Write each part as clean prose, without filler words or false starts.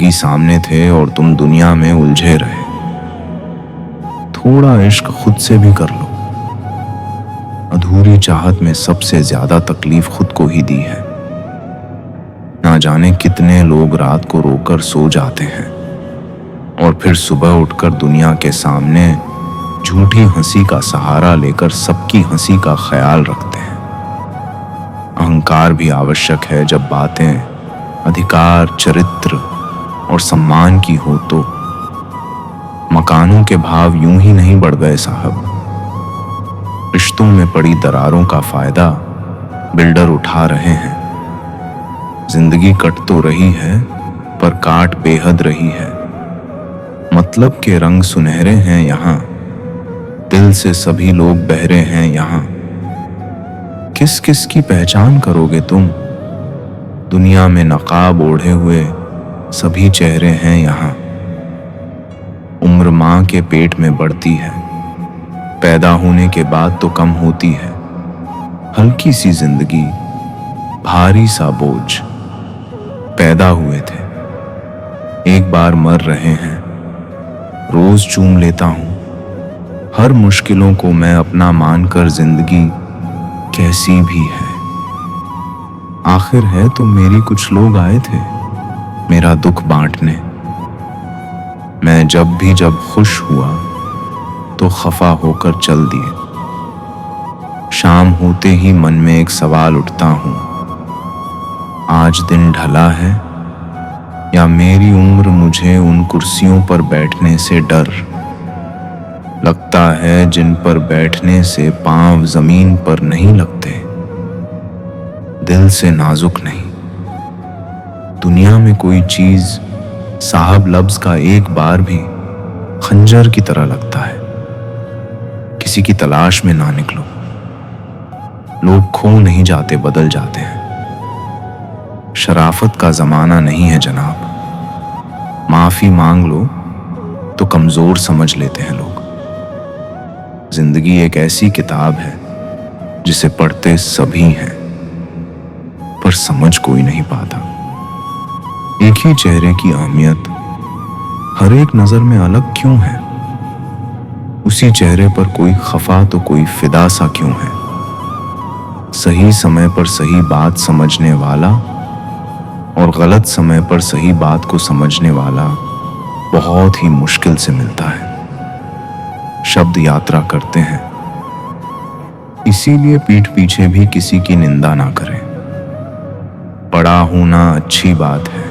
जिंदगी सामने थे और तुम दुनिया में उलझे रहे। थोड़ा इश्क खुद से भी कर लो। अधूरी चाहत में सबसे ज्यादा तकलीफ खुद को ही दी है। ना जाने कितने लोग रात को रोकर सो जाते हैं और फिर सुबह उठकर दुनिया के सामने झूठी हंसी का सहारा लेकर सबकी हंसी का ख्याल रखते हैं। अहंकार भी आवश्यक है जब बातें अधिकार, चरित्र और सम्मान की हो तो। मकानों के भाव यूं ही नहीं बढ़ गए साहब। रिश्तों में पड़ी दरारों का फायदा बिल्डर उठा रहे हैं। जिंदगी कट तो रही है पर काट बेहद रही है। मतलब के रंग सुनहरे हैं यहाँ, दिल से सभी लोग बहरे हैं यहाँ। किस किस की पहचान करोगे तुम? दुनिया में नकाब ओढ़े हुए सभी चेहरे हैं यहाँ। उम्र माँ के पेट में बढ़ती है, पैदा होने के बाद तो कम होती है। हल्की सी जिंदगी, भारी सा बोझ। पैदा हुए थे, एक बार मर रहे हैं। रोज चूम लेता हूं हर मुश्किलों को मैं अपना मानकर। जिंदगी कैसी भी है, आखिर है तो मेरी कुछ लोग आए थे मेरा दुख बांटने। मैं जब खुश हुआ तो खफा होकर चल दिए। शाम होते ही मन में एक सवाल उठता हूं, आज दिन ढला है या मेरी उम्र मुझे उन कुर्सियों पर बैठने से डर लगता है जिन पर बैठने से पांव जमीन पर नहीं लगते। दिल से नाजुक नहीं। दुनिया में कोई चीज साहब लफ्ज का एक बार भी खंजर की तरह लगता है। किसी की तलाश में ना निकलो। लोग खो नहीं जाते, बदल जाते हैं। शराफत का जमाना नहीं है जनाब। माफी मांग लो तो कमजोर समझ लेते हैं लोग। जिंदगी एक ऐसी किताब है जिसे पढ़ते सभी हैं पर समझ कोई नहीं पाता। एक ही चेहरे की अहमियत हर एक नजर में अलग क्यों है? उसी चेहरे पर कोई खफा तो कोई फिदा सा क्यों है? सही समय पर सही बात समझने वाला और गलत समय पर सही बात को समझने वाला बहुत ही मुश्किल से मिलता है। शब्द यात्रा करते हैं, इसीलिए पीठ पीछे भी किसी की निंदा ना करें। बड़ा होना अच्छी बात है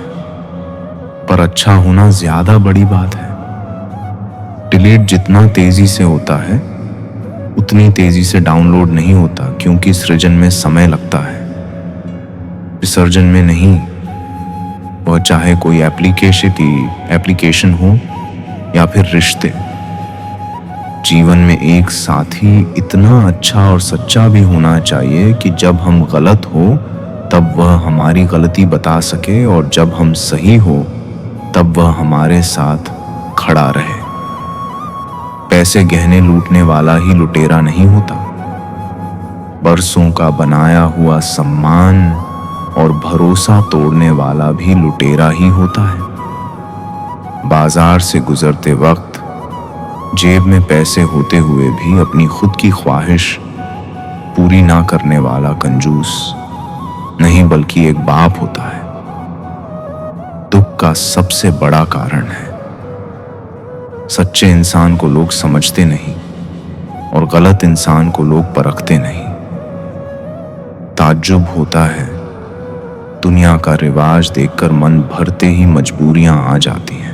पर अच्छा होना ज्यादा बड़ी बात है। डिलीट जितना तेजी से होता है उतनी तेजी से डाउनलोड नहीं होता, क्योंकि सृजन में समय लगता है, विसर्जन में नहीं। वह चाहे कोई एप्लीकेशन हो या फिर रिश्ते। जीवन में एक साथी इतना अच्छा और सच्चा भी होना चाहिए कि जब हम गलत हो तब वह हमारी गलती बता सके और जब हम सही हो तब वह हमारे साथ खड़ा रहे। पैसे गहने लूटने वाला ही लुटेरा नहीं होता। बरसों का बनाया हुआ सम्मान और भरोसा तोड़ने वाला भी लुटेरा ही होता है। बाजार से गुजरते वक्त जेब में पैसे होते हुए भी अपनी खुद की ख्वाहिश पूरी ना करने वाला कंजूस नहीं बल्कि एक बाप होता है। दुख का सबसे बड़ा कारण है सच्चे इंसान को लोग समझते नहीं और गलत इंसान को लोग परखते नहीं। ताज्जुब होता है दुनिया का रिवाज देखकर मन भरते ही मजबूरियां आ जाती हैं।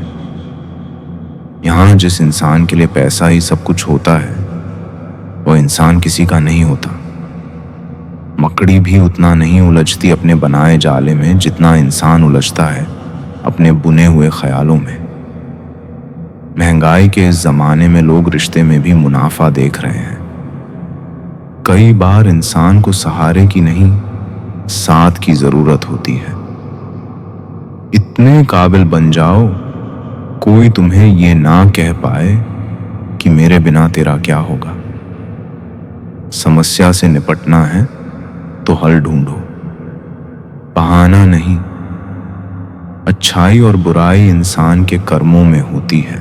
यहाँ जिस इंसान के लिए पैसा ही सब कुछ होता है वो इंसान किसी का नहीं होता। मकड़ी भी उतना नहीं उलझती अपने बनाए जाले में जितना इंसान उलझता है अपने बुने हुए ख्यालों में। महंगाई के इस जमाने में लोग रिश्ते में भी मुनाफा देख रहे हैं। कई बार इंसान को सहारे की नहीं साथ की जरूरत होती है। इतने काबिल बन जाओ कोई तुम्हें ये ना कह पाए कि मेरे बिना तेरा क्या होगा। समस्या से निपटना है तो हल ढूंढो, बहाना नहीं। अच्छाई और बुराई इंसान के कर्मों में होती है।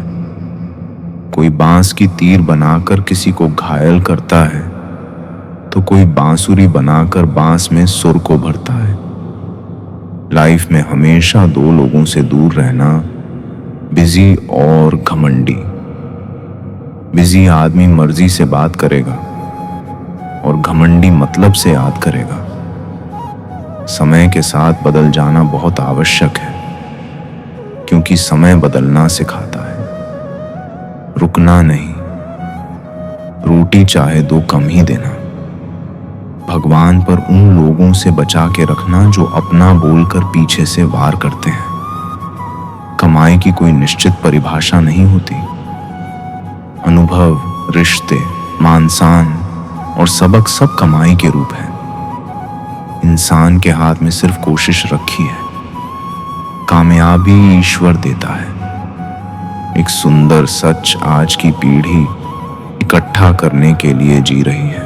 कोई बांस की तीर बनाकर किसी को घायल करता है, तो कोई बांसुरी बनाकर बांस में सुर को भरता है। लाइफ में हमेशा दो लोगों से दूर रहना, बिजी और घमंडी। बिजी आदमी मर्जी से बात करेगा और घमंडी मतलब से याद करेगा। समय के साथ बदल जाना बहुत आवश्यक है, क्योंकि समय बदलना सिखाता है, रुकना नहीं। रोटी चाहे दो कम ही देना। भगवान पर उन लोगों से बचा के रखना जो अपना बोलकर पीछे से वार करते हैं। कमाई की कोई निश्चित परिभाषा नहीं होती। अनुभव, रिश्ते, मान-सम्मान और सबक सब कमाई के रूप हैं। इंसान के हाथ में सिर्फ कोशिश रखी है। कामयाबी ईश्वर देता है। एक सुंदर सच आज की पीढ़ी इकट्ठा करने के लिए जी रही है,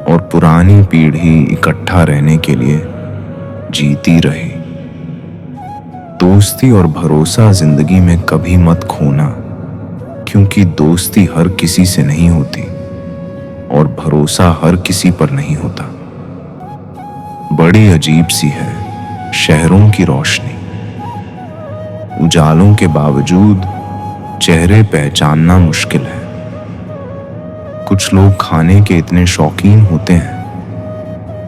और पुरानी पीढ़ी इकट्ठा रहने के लिए जीती रही। दोस्ती और भरोसा जिंदगी में कभी मत खोना, क्योंकि दोस्ती हर किसी से नहीं होती और भरोसा हर किसी पर नहीं होता। बड़ी अजीब सी है शहरों की रोशनी। उजालों के बावजूद चेहरे पहचानना मुश्किल है। कुछ लोग खाने के इतने शौकीन होते हैं,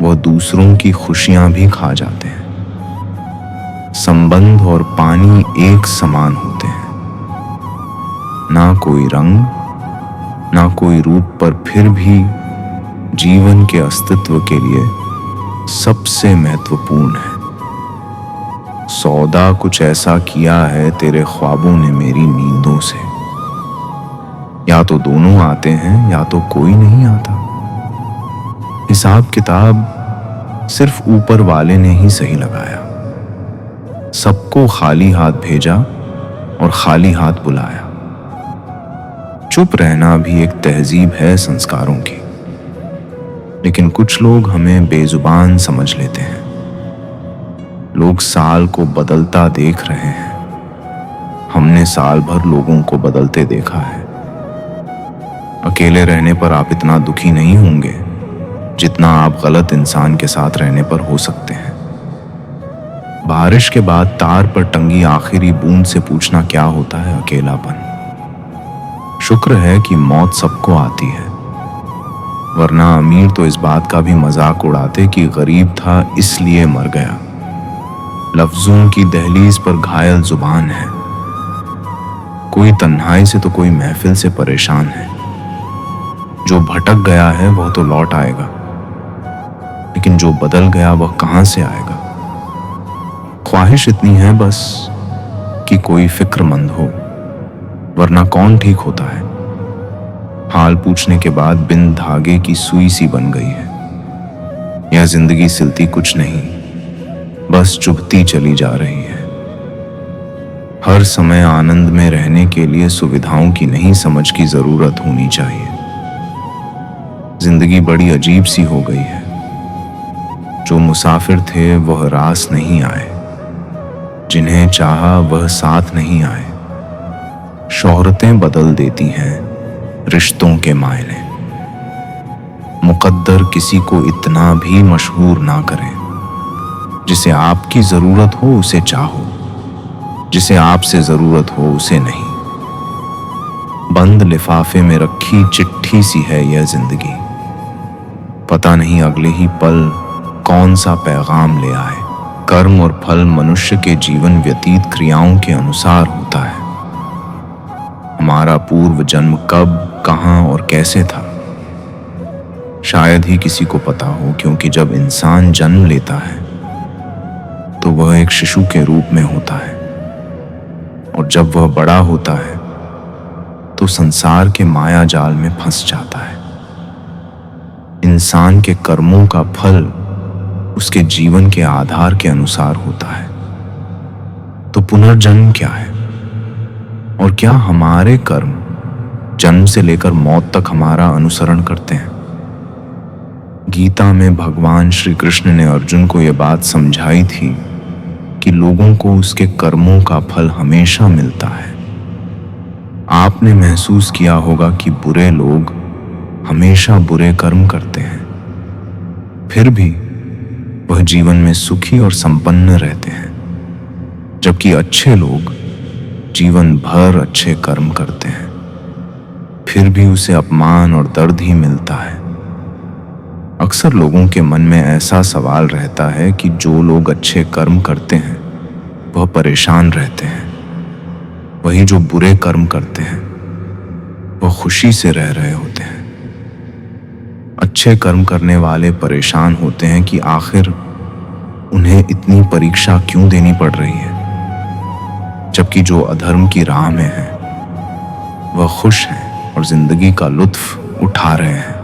वह दूसरों की खुशियां भी खा जाते हैं। संबंध और पानी एक समान होते हैं, ना कोई रंग, ना कोई रूप, पर फिर भी जीवन के अस्तित्व के लिए सबसे महत्वपूर्ण है। सौदा कुछ ऐसा किया है तेरे ख्वाबों ने मेरी नींदों से। या तो दोनों आते हैं या तो कोई नहीं आता। हिसाब किताब सिर्फ ऊपर वाले ने ही सही लगाया। सबको खाली हाथ भेजा और खाली हाथ बुलाया। चुप रहना भी एक तहजीब है संस्कारों की। लेकिन कुछ लोग हमें बेजुबान समझ लेते हैं। लोग साल को बदलता देख रहे हैं। हमने साल भर लोगों को बदलते देखा है। अकेले रहने पर आप इतना दुखी नहीं होंगे जितना आप गलत इंसान के साथ रहने पर हो सकते हैं। बारिश के बाद तार पर टंगी आखिरी बूंद से पूछना क्या होता है अकेलापन। शुक्र है कि मौत सबको आती है, वरना अमीर तो इस बात का भी मजाक उड़ाते कि गरीब था इसलिए मर गया। लफ्जों की दहलीज पर घायल जुबान है। कोई तन्हाई से तो कोई महफिल से परेशान है। जो भटक गया है वह तो लौट आएगा, लेकिन जो बदल गया वह कहां से आएगा। ख्वाहिश इतनी है बस कि कोई फिक्रमंद हो, वरना कौन ठीक होता है। हाल पूछने के बाद बिन धागे की सुई सी बन गई है। यह जिंदगी सिलती कुछ नहीं, बस चुभती चली जा रही है। हर समय आनंद में रहने के लिए सुविधाओं की नहीं समझ की जरूरत होनी चाहिए। जिंदगी बड़ी अजीब सी हो गई है। जो मुसाफिर थे वह रास नहीं आए, जिन्हें चाहा वह साथ नहीं आए। शोहरतें बदल देती हैं रिश्तों के मायने। मुकद्दर किसी को इतना भी मशहूर ना करें। जिसे आपकी जरूरत हो उसे चाहो, जिसे आपसे जरूरत हो उसे नहीं। बंद लिफाफे में रखी चिट्ठी सी है यह जिंदगी। पता नहीं अगले ही पल कौन सा पैगाम ले आए। कर्म और फल मनुष्य के जीवन व्यतीत क्रियाओं के अनुसार होता है। हमारा पूर्व जन्म कब, कहां और कैसे था, शायद ही किसी को पता हो, क्योंकि जब इंसान जन्म लेता है तो वह एक शिशु के रूप में होता है, और जब वह बड़ा होता है तो संसार के माया जाल में फंस जाता है। इंसान के कर्मों का फल उसके जीवन के आधार के अनुसार होता है। तो पुनर्जन्म क्या है, और क्या हमारे कर्म जन्म से लेकर मौत तक हमारा अनुसरण करते हैं? गीता में भगवान श्री कृष्ण ने अर्जुन को यह बात समझाई थी कि लोगों को उसके कर्मों का फल हमेशा मिलता है। आपने महसूस किया होगा कि बुरे लोग हमेशा बुरे कर्म करते हैं, फिर भी वह जीवन में सुखी और संपन्न रहते हैं, जबकि अच्छे लोग जीवन भर अच्छे कर्म करते हैं, फिर भी उसे अपमान और दर्द ही मिलता है। अक्सर लोगों के मन में ऐसा सवाल रहता है कि जो लोग अच्छे कर्म करते हैं वह परेशान रहते हैं, वही जो बुरे कर्म करते हैं वह खुशी से रह रहे होते हैं। अच्छे कर्म करने वाले परेशान होते हैं कि आखिर उन्हें इतनी परीक्षा क्यों देनी पड़ रही है, जबकि जो अधर्म की राह में है वह खुश हैं और जिंदगी का लुत्फ उठा रहे हैं।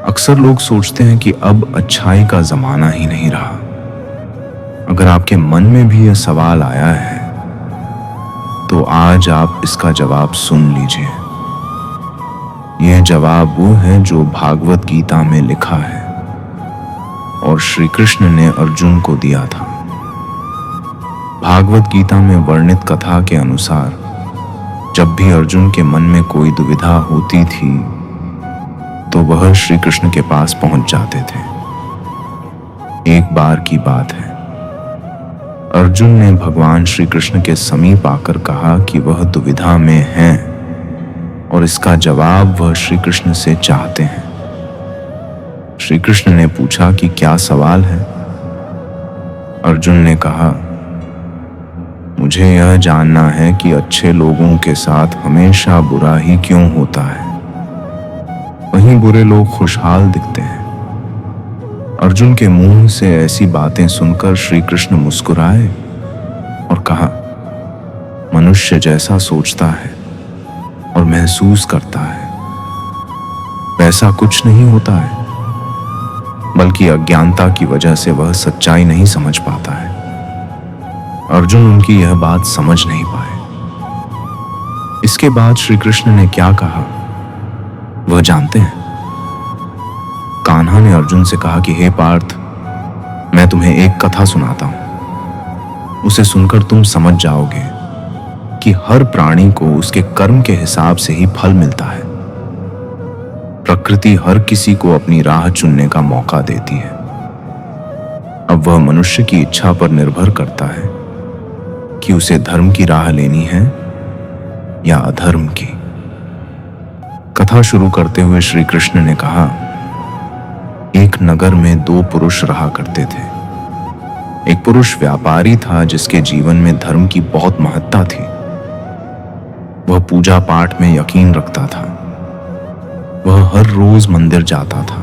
अक्सर लोग सोचते हैं कि अब अच्छाई का जमाना ही नहीं रहा। अगर आपके मन में भी यह सवाल आया है तो आज आप इसका जवाब सुन लीजिए। यह जवाब वो है जो भागवत गीता में लिखा है और श्री कृष्ण ने अर्जुन को दिया था। भागवत गीता में वर्णित कथा के अनुसार जब भी अर्जुन के मन में कोई दुविधा होती थी तो वह श्री कृष्ण के पास पहुंच जाते थे। एक बार की बात है, अर्जुन ने भगवान श्री कृष्ण के समीप आकर कहा कि वह दुविधा में हैं और इसका जवाब वह श्री कृष्ण से चाहते हैं। श्री कृष्ण ने पूछा कि क्या सवाल है। अर्जुन ने कहा, मुझे यह जानना है कि अच्छे लोगों के साथ हमेशा बुरा ही क्यों होता है, वहीं बुरे लोग खुशहाल दिखते हैं। अर्जुन के मुंह से ऐसी बातें सुनकर श्री कृष्ण मुस्कुराए और कहा, मनुष्य जैसा सोचता है और महसूस करता है वैसा कुछ नहीं होता है, बल्कि अज्ञानता की वजह से वह सच्चाई नहीं समझ पाता है। अर्जुन उनकी यह बात समझ नहीं पाए। इसके बाद श्री कृष्ण ने क्या कहा वह जानते हैं। कान्हा ने अर्जुन से कहा कि हे पार्थ, मैं तुम्हें एक कथा सुनाता हूं। उसे सुनकर तुम समझ जाओगे कि हर प्राणी को उसके कर्म के हिसाब से ही फल मिलता है। प्रकृति हर किसी को अपनी राह चुनने का मौका देती है। अब वह मनुष्य की इच्छा पर निर्भर करता है कि उसे धर्म की राह लेनी है या अधर्म की। कथा शुरू करते हुए श्री कृष्ण ने कहा, एक नगर में दो पुरुष रहा करते थे। एक पुरुष व्यापारी था जिसके जीवन में धर्म की बहुत महत्ता थी। वह पूजा पाठ में यकीन रखता था। वह हर रोज मंदिर जाता था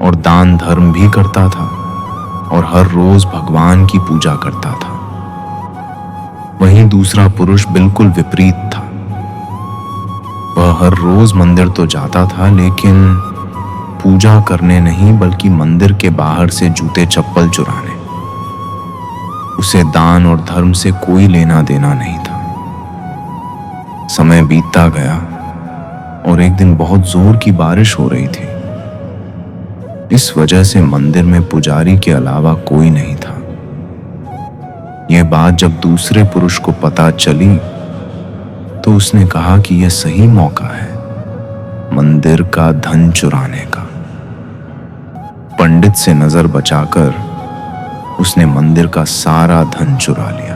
और दान धर्म भी करता था और हर रोज भगवान की पूजा करता था। वहीं दूसरा पुरुष बिल्कुल विपरीत था। वह हर रोज मंदिर तो जाता था, लेकिन पूजा करने नहीं बल्कि मंदिर के बाहर से जूते चप्पल चुराने। उसे दान और धर्म से कोई लेना देना नहीं था। समय बीतता गया और एक दिन बहुत जोर की बारिश हो रही थी। इस वजह से मंदिर में पुजारी के अलावा कोई नहीं था। यह बात जब दूसरे पुरुष को पता चली तो उसने कहा कि यह सही मौका है मंदिर का धन चुराने का। पंडित से नजर बचाकर उसने मंदिर का सारा धन चुरा लिया।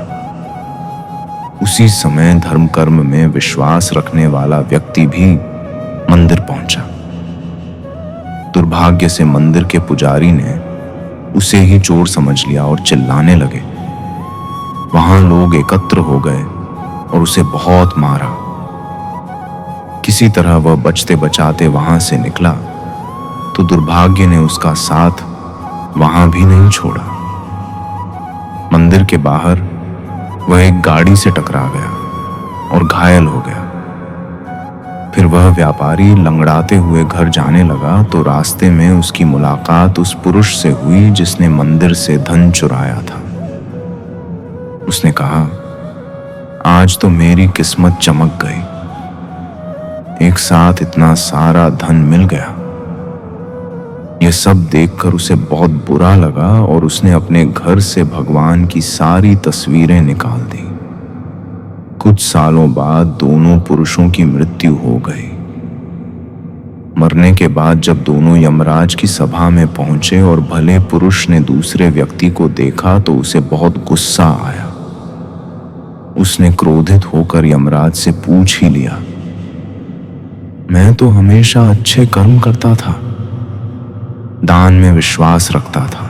उसी समय धर्म कर्म में विश्वास रखने वाला व्यक्ति भी मंदिर पहुंचा। दुर्भाग्य से मंदिर के पुजारी ने उसे ही चोर समझ लिया और चिल्लाने लगे। वहां लोग एकत्र हो गए और उसे बहुत मारा। किसी तरह वह बचते बचाते वहां से निकला तो दुर्भाग्य ने उसका साथ वहां भी नहीं छोड़ा। मंदिर के बाहर वह एक गाड़ी से टकरा गया और घायल हो गया। फिर वह व्यापारी लंगड़ाते हुए घर जाने लगा तो रास्ते में उसकी मुलाकात उस पुरुष से हुई जिसने मंदिर से धन चुराया था। उसने कहा, आज तो मेरी किस्मत चमक गई, एक साथ इतना सारा धन मिल गया। यह सब देखकर उसे बहुत बुरा लगा और उसने अपने घर से भगवान की सारी तस्वीरें निकाल दी। कुछ सालों बाद दोनों पुरुषों की मृत्यु हो गई। मरने के बाद जब दोनों यमराज की सभा में पहुंचे और भले पुरुष ने दूसरे व्यक्ति को देखा तो उसे बहुत गुस्सा आया। उसने क्रोधित होकर यमराज से पूछ ही लिया, मैं तो हमेशा अच्छे कर्म करता था, दान में विश्वास रखता था।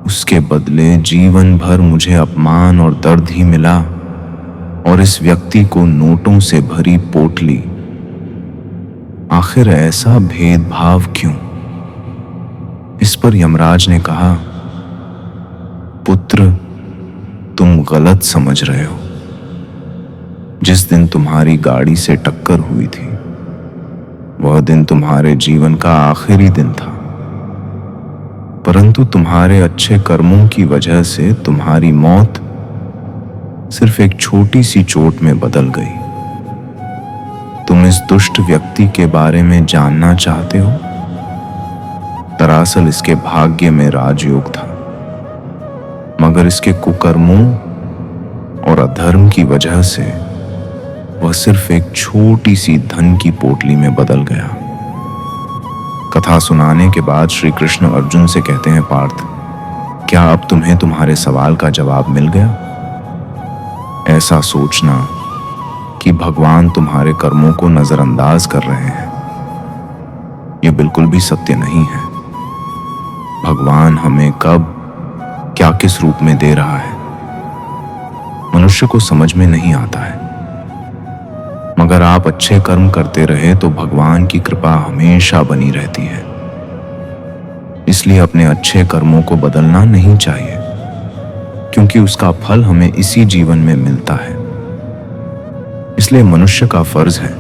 उसके बदले जीवन भर मुझे अपमान और दर्द ही मिला और इस व्यक्ति को नोटों से भरी पोटली। आखिर ऐसा भेदभाव क्यों? इस पर यमराज ने कहा, पुत्र, तुम गलत समझ रहे हो। जिस दिन तुम्हारी गाड़ी से टक्कर हुई थी वह दिन तुम्हारे जीवन का आखिरी दिन था, परंतु तुम्हारे अच्छे कर्मों की वजह से तुम्हारी मौत सिर्फ एक छोटी सी चोट में बदल गई। तुम इस दुष्ट व्यक्ति के बारे में जानना चाहते हो? दरअसल इसके भाग्य में राजयोग था, मगर इसके कुकर्मों और अधर्म की वजह से वह सिर्फ एक छोटी सी धन की पोटली में बदल गया। कथा सुनाने के बाद श्री कृष्ण अर्जुन से कहते हैं, पार्थ, क्या अब तुम्हें तुम्हारे सवाल का जवाब मिल गया? ऐसा सोचना कि भगवान तुम्हारे कर्मों को नजरअंदाज कर रहे हैं, यह बिल्कुल भी सत्य नहीं है। भगवान हमें कब क्या किस रूप में दे रहा है मनुष्य को समझ में नहीं आता है, मगर आप अच्छे कर्म करते रहे तो भगवान की कृपा हमेशा बनी रहती है। इसलिए अपने अच्छे कर्मों को बदलना नहीं चाहिए, क्योंकि उसका फल हमें इसी जीवन में मिलता है। इसलिए मनुष्य का फर्ज है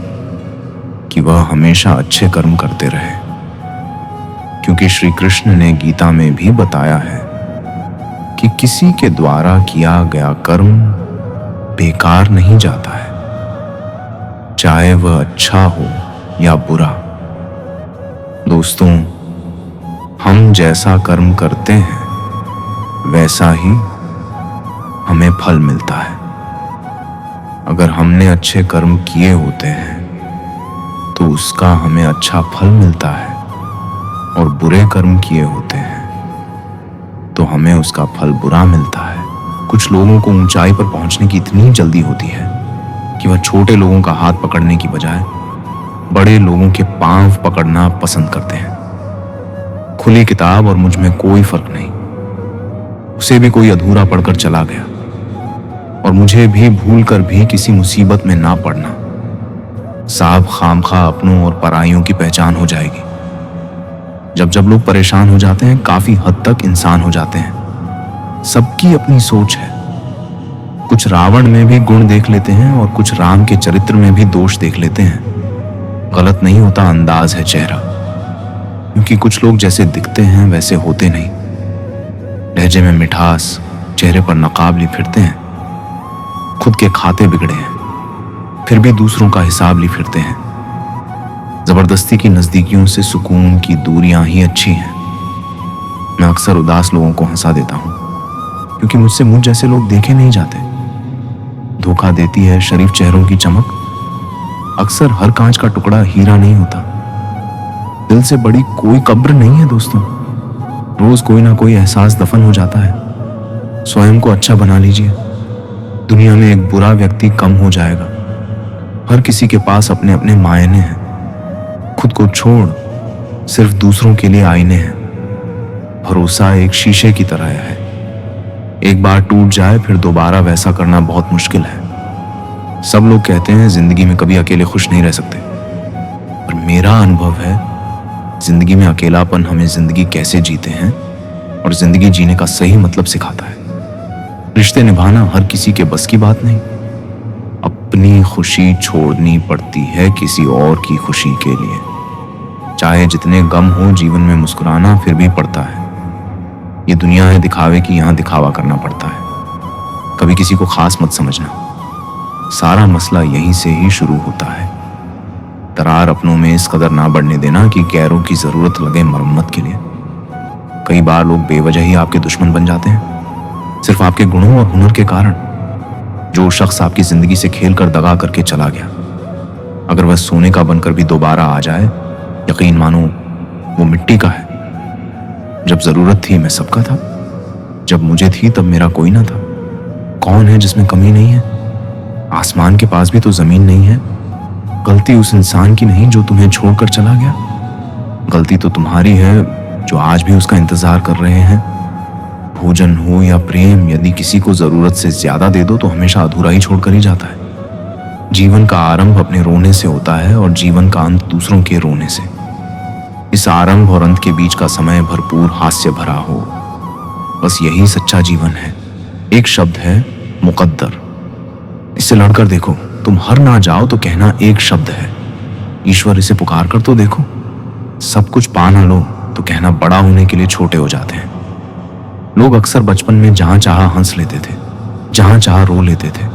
कि वह हमेशा अच्छे कर्म करते रहे, क्योंकि श्री कृष्ण ने गीता में भी बताया है कि किसी के द्वारा किया गया कर्म बेकार नहीं जाता है, चाहे वह अच्छा हो या बुरा। दोस्तों, हम जैसा कर्म करते हैं वैसा ही हमें फल मिलता है। अगर हमने अच्छे कर्म किए होते हैं तो उसका हमें अच्छा फल मिलता है, और बुरे कर्म किए होते हैं तो हमें उसका फल बुरा मिलता है। कुछ लोगों को ऊंचाई पर पहुंचने की इतनी जल्दी होती है कि वह छोटे लोगों का हाथ पकड़ने की बजाय बड़े लोगों के पांव पकड़ना पसंद करते हैं। खुली किताब और मुझ में कोई फर्क नहीं, उसे भी कोई अधूरा पढ़कर चला गया, और मुझे भी भूल कर भी किसी मुसीबत में ना पड़ना। साहब खामखा अपनों और पराइयों की पहचान हो जाएगी। जब लोग परेशान हो जाते हैं काफी हद तक इंसान हो जाते हैं। सबकी अपनी सोच है। कुछ रावण में भी गुण देख लेते हैं और कुछ राम के चरित्र में भी दोष देख लेते हैं। गलत नहीं होता अंदाज है चेहरा, क्योंकि कुछ लोग जैसे दिखते हैं वैसे होते नहीं। लहजे में मिठास, चेहरे पर नकाब ली फिरते हैं, खुद के खाते बिगड़े हैं, फिर भी दूसरों का हिसाब ली फिरते हैं। जबरदस्ती की नजदीकियों से सुकून की दूरियां ही अच्छी हैं। मैं अक्सर उदास लोगों को हंसा देता हूं, क्योंकि मुझसे मुझ जैसे लोग देखे नहीं जाते। धोखा देती है शरीफ चेहरों की चमक। अक्सर हर कांच का टुकड़ा हीरा नहीं होता। दिल से बड़ी कोई कब्र नहीं है दोस्तों। रोज कोई ना कोई एहसास दफन हो जाता है। स्वयं को अच्छा बना लीजिए, दुनिया में एक बुरा व्यक्ति कम हो जाएगा। हर किसी के पास अपने अपने मायने हैं। खुद को छोड़ सिर्फ दूसरों के लिए आईने हैं। भरोसा एक शीशे की तरह है, एक बार टूट जाए फिर दोबारा वैसा करना बहुत मुश्किल है। सब लोग कहते हैं जिंदगी में कभी अकेले खुश नहीं रह सकते, पर मेरा अनुभव है जिंदगी में अकेलापन हमें जिंदगी कैसे जीते हैं और जिंदगी जीने का सही मतलब सिखाता है। रिश्ते निभाना हर किसी के बस की बात नहीं। अपनी खुशी छोड़नी पड़ती है किसी और की खुशी के लिए। चाहे जितने गम हो जीवन में मुस्कुराना फिर भी पड़ता है। ये दुनिया है दिखावे की, यहां दिखावा करना पड़ता है। कभी किसी को खास मत समझना, सारा मसला यहीं से ही शुरू होता है। दरार अपनों में इस कदर ना बढ़ने देना कि गैरों की जरूरत लगे मरम्मत के लिए। कई बार लोग बेवजह ही आपके दुश्मन बन जाते हैं, सिर्फ आपके गुणों और हुनर के कारण। जो शख्स आपकी जिंदगी से खेल कर दगा करके चला गया, अगर वह सोने का बनकर भी दोबारा आ जाए, यकीन मानो वो मिट्टी का है। जब जरूरत थी मैं सबका था, जब मुझे थी तब मेरा कोई ना था। कौन है जिसमें कमी नहीं है? आसमान के पास भी तो जमीन नहीं है। गलती उस इंसान की नहीं जो तुम्हें छोड़कर चला गया, गलती तो तुम्हारी है जो आज भी उसका इंतजार कर रहे हैं। भोजन हो या प्रेम, यदि किसी को जरूरत से ज्यादा दे दो तो हमेशा अधूरा ही छोड़कर ही जाता है। जीवन का आरंभ अपने रोने से होता है और जीवन का अंत दूसरों के रोने से। इस आरंभ और अंत के बीच का समय भरपूर हास्य भरा हो, बस यही सच्चा जीवन है। एक शब्द है मुकद्दर। इससे लड़कर देखो, तुम हर ना जाओ तो कहना एक शब्द है। ईश्वर इसे पुकार कर तो देखो, सब कुछ पा ना लो तो कहना बड़ा होने के लिए छोटे हो जाते हैं। लोग अक्सर बचपन में जहां चाहा हंस लेते थे, जहां चाहा रो लेते थे।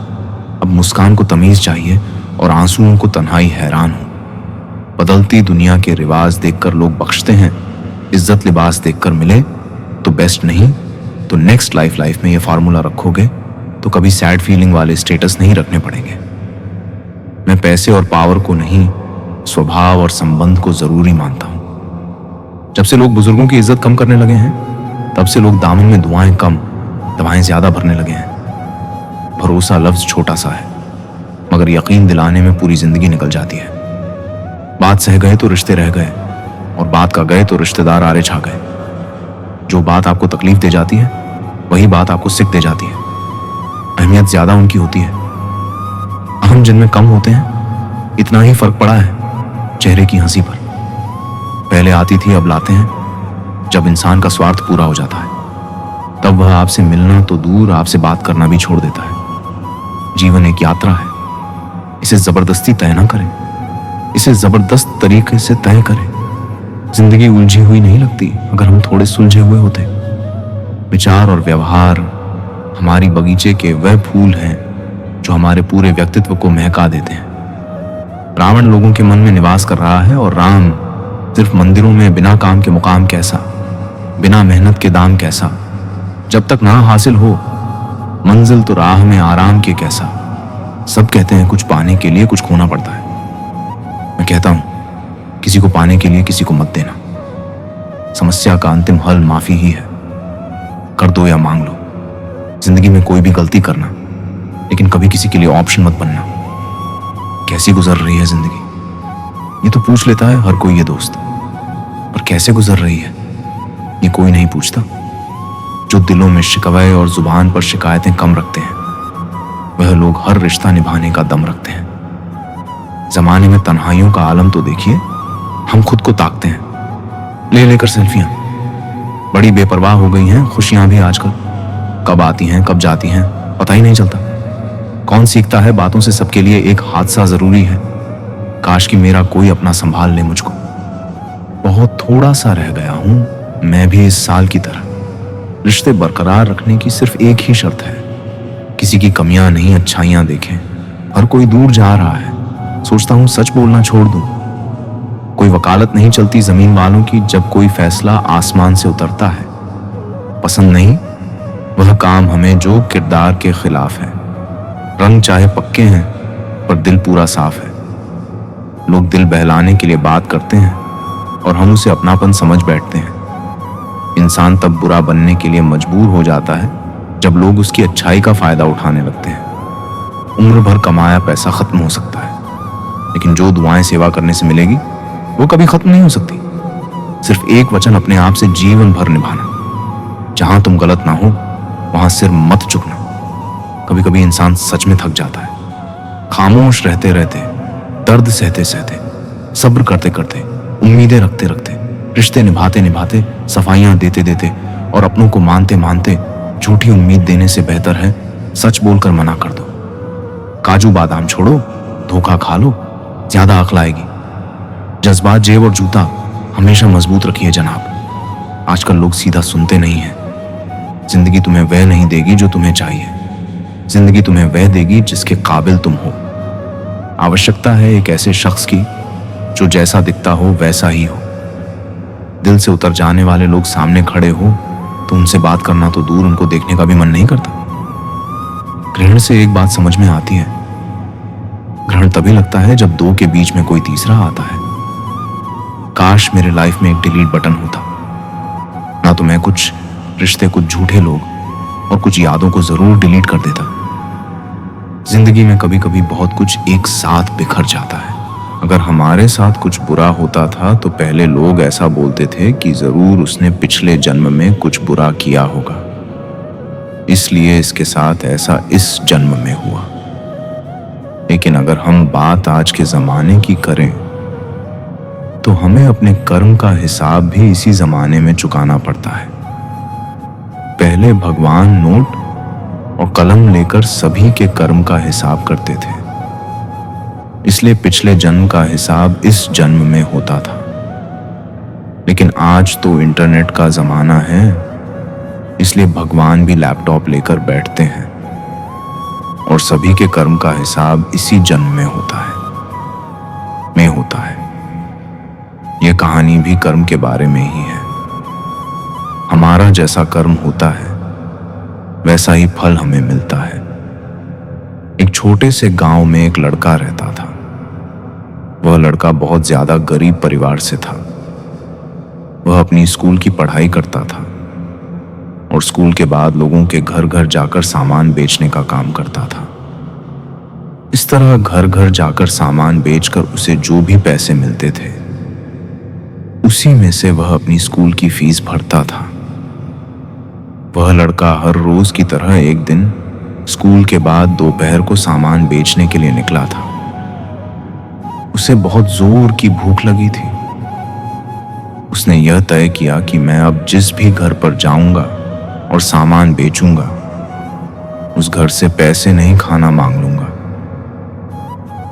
अब मुस्कान को तमीज चाहिए और आंसुओं को तन्हाई हैरान हो। बदलती दुनिया के रिवाज देखकर लोग बख्शते हैं, इज्जत लिबास देखकर मिले तो बेस्ट, नहीं तो नेक्स्ट लाइफ में ये फार्मूला रखोगे तो कभी सैड फीलिंग वाले स्टेटस नहीं रखने पड़ेंगे। मैं पैसे और पावर को नहीं, स्वभाव और संबंध को जरूरी मानता हूं। जब से लोग बुजुर्गों की इज्जत कम करने लगे हैं, तब से लोग दामन में दुआएं कम, दवाएं ज्यादा भरने लगे हैं। भरोसा लफ्ज छोटा सा है, मगर यकीन दिलाने में पूरी जिंदगी निकल जाती है। बात सह गए तो रिश्ते रह गए, और बात का गए तो रिश्तेदार आरे छा गए। जो बात आपको तकलीफ दे जाती है, वही बात आपको सिक दे जाती है। अहमियत ज्यादा उनकी होती है, अहम जिनमें कम होते हैं। इतना ही फर्क पड़ा है चेहरे की हंसी पर। पहले आती थी, अब लाते हैं। जब इंसान का स्वार्थ पूरा हो जाता है, तब वह आपसे मिलना तो दूर, आपसे बात करना भी छोड़ देता है। जीवन एक यात्रा है, इसे जबरदस्ती तय ना करें, इसे जबरदस्त तरीके से तय करें। जिंदगी उलझी हुई नहीं लगती अगर हम थोड़े सुलझे हुए होते। विचार और व्यवहार हमारी बगीचे के वह फूल हैं जो हमारे पूरे व्यक्तित्व को महका देते हैं। रावण लोगों के मन में निवास कर रहा है और राम सिर्फ मंदिरों में। बिना काम के मुकाम कैसा, बिना मेहनत के दाम कैसा। जब तक ना हासिल हो मंजिल तो राह में आराम के कैसा। सब कहते हैं कुछ पाने के लिए कुछ खोना पड़ता है। मैं कहता हूं किसी को पाने के लिए किसी को मत देना। समस्या का अंतिम हल माफी ही है। कर दो या मांग लो। जिंदगी में कोई भी गलती करना, लेकिन कभी किसी के लिए ऑप्शन मत बनना। कैसी गुजर रही है जिंदगी, ये तो पूछ लेता है हर कोई ये दोस्त, पर कैसे गुजर रही है ये कोई नहीं पूछता। जो दिलों में शिकवे और जुबान पर शिकायतें कम रखते हैं, वह लोग हर रिश्ता निभाने का दम रखते हैं। जमाने में तन्हाइयों का आलम तो देखिए, हम खुद को ताकते हैं ले लेकर सेल्फियां। बड़ी बेपरवाह हो गई हैं खुशियां भी आजकल। कब आती हैं कब जाती हैं पता ही नहीं चलता। कौन सीखता है बातों से सबके लिए एक हादसा जरूरी है। काश कि मेरा कोई अपना संभाल ले मुझको। बहुत थोड़ा सा रह गया हूं मैं भी इस साल की तरह। रिश्ते बरकरार रखने की सिर्फ एक ही शर्त है, किसी की कमियां नहीं अच्छाइयां देखें। हर कोई दूर जा रहा है, सोचता हूं सच बोलना छोड़ दूं। कोई वकालत नहीं चलती जमीन वालों की जब कोई फैसला आसमान से उतरता है। पसंद नहीं वह काम हमें जो किरदार के खिलाफ है। रंग चाहे पक्के हैं पर दिल पूरा साफ है। लोग दिल बहलाने के लिए बात करते हैं और हम उसे अपनापन समझ बैठते हैं। इंसान तब बुरा बनने के लिए मजबूर हो जाता है जब लोग उसकी अच्छाई का फायदा उठाने लगते हैं। उम्र भर कमाया पैसा खत्म हो सकता है, लेकिन जो दुआएं सेवा करने से मिलेगी वो कभी खत्म नहीं हो सकती। सिर्फ एक वचन अपने आप से जीवन भर निभाना। जहां तुम गलत ना हो वहां सिर मत झुकना। कभी कभी इंसान सच में थक जाता है। खामोश रहते रहते, दर्द सहते सहते, सब्र करते करते, उम्मीदें रखते रखते, रिश्ते निभाते निभाते, सफाइयां देते देते और अपनों को मानते मानते झूठी उम्मीद देने से बेहतर है सच बोलकर मना कर दो। काजू बादाम छोड़ो, धोखा खा लो, ज्यादा अक्ल आएगी। जज्बात जेब और जूता हमेशा मजबूत रखिए जनाब। आजकल लोग सीधा सुनते नहीं हैं। जिंदगी तुम्हें वह नहीं देगी जो तुम्हें चाहिए। जिंदगी तुम्हें वह देगी जिसके काबिल तुम हो। आवश्यकता है एक ऐसे शख्स की जो जैसा दिखता हो वैसा ही हो। दिल से उतर जाने वाले लोग सामने खड़े हो तो उनसे बात करना तो दूर, उनको देखने का भी मन नहीं करता। ग्रहण से एक बात समझ में आती है, ग्रहण तभी लगता है जब दो के बीच में कोई तीसरा आता है। काश मेरे लाइफ में एक डिलीट बटन होता, ना तो मैं कुछ रिश्ते, कुछ झूठे लोग और कुछ यादों को जरूर डिलीट कर देता। जिंदगी में कभी कभी बहुत कुछ एक साथ बिखर जाता है। अगर हमारे साथ कुछ बुरा होता था तो पहले लोग ऐसा बोलते थे कि जरूर उसने पिछले जन्म में कुछ बुरा किया होगा, इसलिए इसके साथ ऐसा इस जन्म में हुआ। लेकिन अगर हम बात आज के जमाने की करें तो हमें अपने कर्म का हिसाब भी इसी जमाने में चुकाना पड़ता है। पहले भगवान नोट और कलम लेकर सभी के कर्म का हिसाब करते थे, इसलिए पिछले जन्म का हिसाब इस जन्म में होता था। लेकिन आज तो इंटरनेट का जमाना है, इसलिए भगवान भी लैपटॉप लेकर बैठते हैं और सभी के कर्म का हिसाब इसी जन्म में होता है। यह कहानी भी कर्म के बारे में ही है। हमारा जैसा कर्म होता है वैसा ही फल हमें मिलता है। एक छोटे से गांव में एक लड़का रहता था। वह लड़का बहुत ज्यादा गरीब परिवार से था। वह अपनी स्कूल की पढ़ाई करता था और स्कूल के बाद लोगों के घर घर जाकर सामान बेचने का काम करता था। इस तरह घर घर जाकर सामान बेचकर उसे जो भी पैसे मिलते थे उसी में से वह अपनी स्कूल की फीस भरता था। वह लड़का हर रोज की तरह एक दिन स्कूल के बाद दोपहर को सामान बेचने के लिए निकला था। उसे बहुत जोर की भूख लगी थी। उसने यह तय किया कि मैं अब जिस भी घर पर जाऊंगा और सामान बेचूंगा उस घर से पैसे नहीं, खाना मांग लूंगा।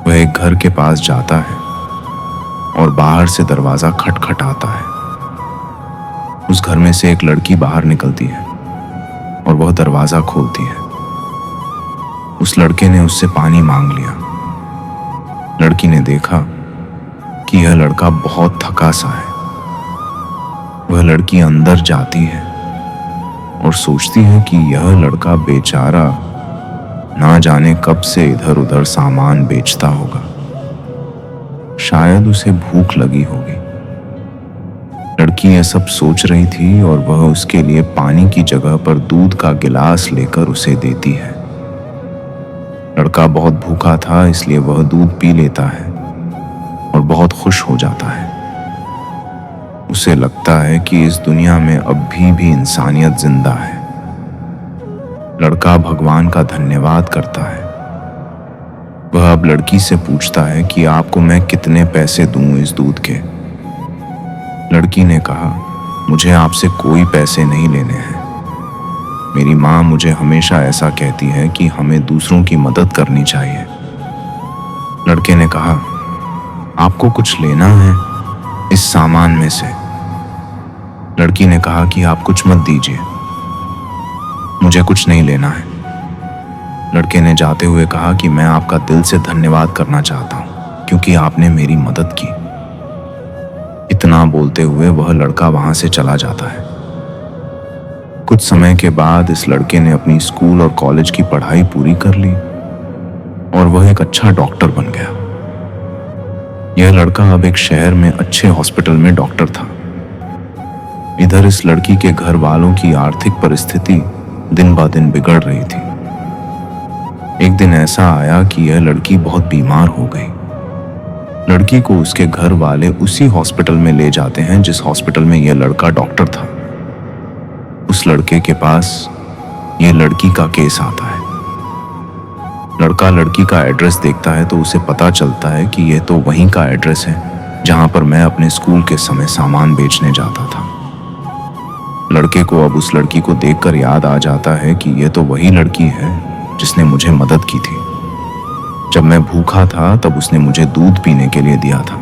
वह एक घर के पास जाता है और बाहर से दरवाजा खटखटाता है। उस घर में से एक लड़की बाहर निकलती है और वह दरवाजा खोलती है। उस लड़के ने उससे पानी मांग लिया। लड़की ने देखा कि यह लड़का बहुत थका सा है। वह लड़की अंदर जाती है और सोचती है कि यह लड़का बेचारा ना जाने कब से इधर उधर सामान बेचता होगा, शायद उसे भूख लगी होगी। लड़की यह सब सोच रही थी और वह उसके लिए पानी की जगह पर दूध का गिलास लेकर उसे देती है। लड़का बहुत भूखा था, इसलिए वह दूध पी लेता है और बहुत खुश हो जाता है। उसे लगता है कि इस दुनिया में अब भी इंसानियत जिंदा है। लड़का भगवान का धन्यवाद करता है। वह अब लड़की से पूछता है कि आपको मैं कितने पैसे दूं इस दूध के। लड़की ने कहा, मुझे आपसे कोई पैसे नहीं लेने हैं। मेरी माँ मुझे हमेशा ऐसा कहती है कि हमें दूसरों की मदद करनी चाहिए। लड़के ने कहा, आपको कुछ लेना है इस सामान में से? लड़की ने कहा कि आप कुछ मत दीजिए, मुझे कुछ नहीं लेना है। लड़के ने जाते हुए कहा कि मैं आपका दिल से धन्यवाद करना चाहता हूं क्योंकि आपने मेरी मदद की। इतना बोलते हुए वह लड़का वहां से चला जाता है। कुछ समय के बाद इस लड़के ने अपनी स्कूल और कॉलेज की पढ़ाई पूरी कर ली और वह एक अच्छा डॉक्टर बन गया। यह लड़का अब एक शहर में अच्छे हॉस्पिटल में डॉक्टर था। इधर इस लड़की के घर वालों की आर्थिक परिस्थिति दिन ब दिन बिगड़ रही थी। एक दिन ऐसा आया कि यह लड़की बहुत बीमार हो गई। लड़की को उसके घर वाले उसी हॉस्पिटल में ले जाते हैं जिस हॉस्पिटल में यह लड़का डॉक्टर था। उस लड़के के पास यह लड़की का केस आता है। लड़का लड़की का एड्रेस देखता है तो उसे पता चलता है कि यह तो वहीं का एड्रेस है जहां पर मैं अपने स्कूल के समय सामान बेचने जाता था। लड़के को अब उस लड़की को देखकर याद आ जाता है कि यह तो वही लड़की है जिसने मुझे मदद की थी। जब मैं भूखा था तब उसने मुझे दूध पीने के लिए दिया था।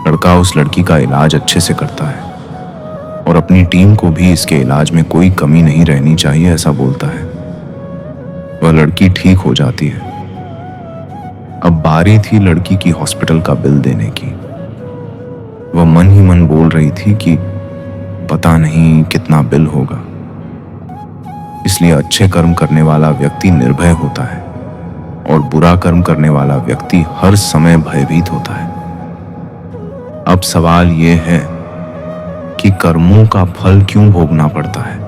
लड़का उस लड़की का इलाज अच्छे से करता है और अपनी टीम को भी इसके इलाज में कोई कमी नहीं रहनी चाहिए ऐसा बोलता है। वह लड़की ठीक हो जाती है। अब बारी थी लड़की की हॉस्पिटल का बिल देने की। वह मन ही मन बोल रही थी कि पता नहीं कितना बिल होगा। इसलिए अच्छे कर्म करने वाला व्यक्ति निर्भय होता है और बुरा कर्म करने वाला व्यक्ति हर समय भयभीत होता है। अब सवाल यह है कि कर्मों का फल क्यों भोगना पड़ता है?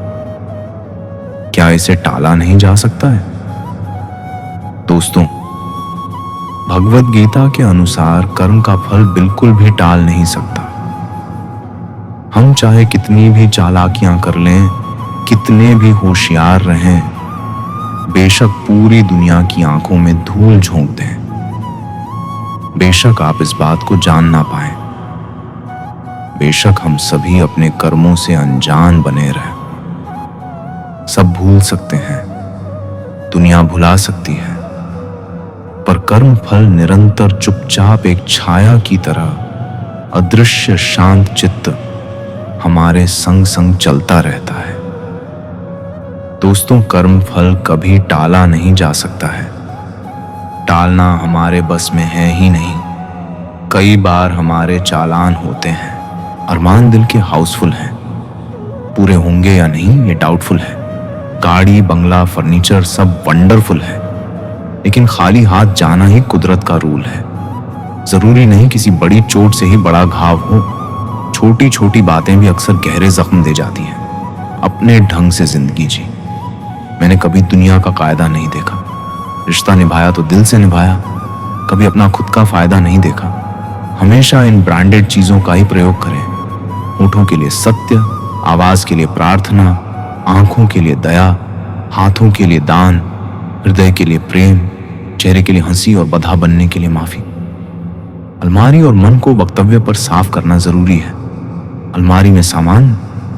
क्या इसे टाला नहीं जा सकता है? दोस्तों, भगवत गीता के अनुसार कर्म का फल बिल्कुल भी टाल नहीं सकता। हम चाहे कितनी भी चालाकियां कर लें, कितने भी होशियार रहें, बेशक पूरी दुनिया की आंखों में धूल झोंक दें, बेशक आप इस बात को जान ना पाएं, बेशक हम सभी अपने कर्मों से अनजान बने रहें, सब भूल सकते हैं, दुनिया भुला सकती है, पर कर्म फल निरंतर चुपचाप एक छाया की तरह अदृश्य शांत चित्त हमारे संग संग चलता रहता है। दोस्तों, कर्म फल कभी टाला नहीं जा सकता है। टालना हमारे बस में है ही नहीं। कई बार हमारे चालान होते हैं, अरमान दिल के हाउसफुल हैं, पूरे होंगे या नहीं ये डाउटफुल है। गाड़ी, बंगला, फर्नीचर सब वंडरफुल है, लेकिन खाली हाथ जाना ही कुदरत का रूल है। जरूरी नहीं किसी बड़ी चोट से ही बड़ा घाव हो। छोटी छोटी बातें भी अक्सर गहरे जख्म दे जाती हैं। अपने ढंग से जिंदगी जी। मैंने कभी दुनिया का कायदा नहीं देखा। रिश्ता निभाया तो दिल से निभाया, कभी अपना खुद का फायदा नहीं देखा। हमेशा इन ब्रांडेड चीजों का ही प्रयोग करें। होठों के लिए सत्य, आवाज के लिए प्रार्थना, आंखों के लिए दया, हाथों के लिए दान, हृदय के लिए प्रेम, चेहरे के लिए हंसी और बधा बनने के लिए माफी। अलमारी और मन को वक्तव्य पर साफ करना जरूरी है। अलमारी में सामान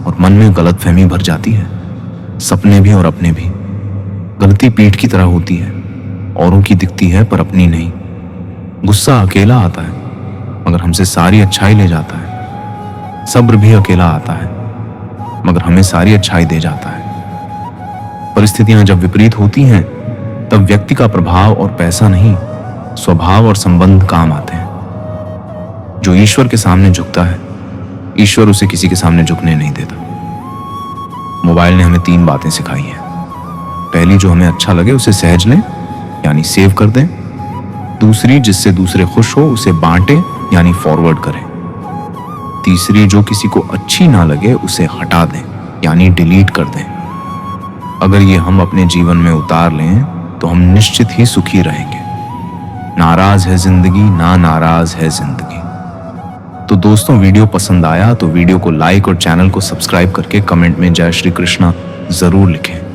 और मन में गलतफहमी भर जाती है। सपने भी और अपने भी। गलती पीठ की तरह होती है, औरों की दिखती है पर अपनी नहीं। गुस्सा अकेला आता है मगर हमसे सारी अच्छाई ले जाता है। सब्र भी अकेला आता है मगर हमें सारी अच्छाई दे जाता है। परिस्थितियां जब विपरीत होती हैं तब व्यक्ति का प्रभाव और पैसा नहीं, स्वभाव और संबंध काम आते हैं। जो ईश्वर के सामने झुकता है, ईश्वर उसे किसी के सामने झुकने नहीं देता। मोबाइल ने हमें 3 बातें सिखाई हैं। पहली, जो हमें अच्छा लगे उसे सहज लें यानी सेव कर दें। दूसरी, जिससे दूसरे खुश हो उसे बांटें यानी फॉरवर्ड करें। तीसरी, जो किसी को अच्छी ना लगे उसे हटा दें यानी डिलीट कर दें। अगर ये हम अपने जीवन में उतार लें तो हम निश्चित ही सुखी रहेंगे। नाराज है जिंदगी, ना नाराज है जिंदगी। तो दोस्तों, वीडियो पसंद आया तो वीडियो को लाइक और चैनल को सब्सक्राइब करके कमेंट में जय श्री कृष्णा जरूर लिखें।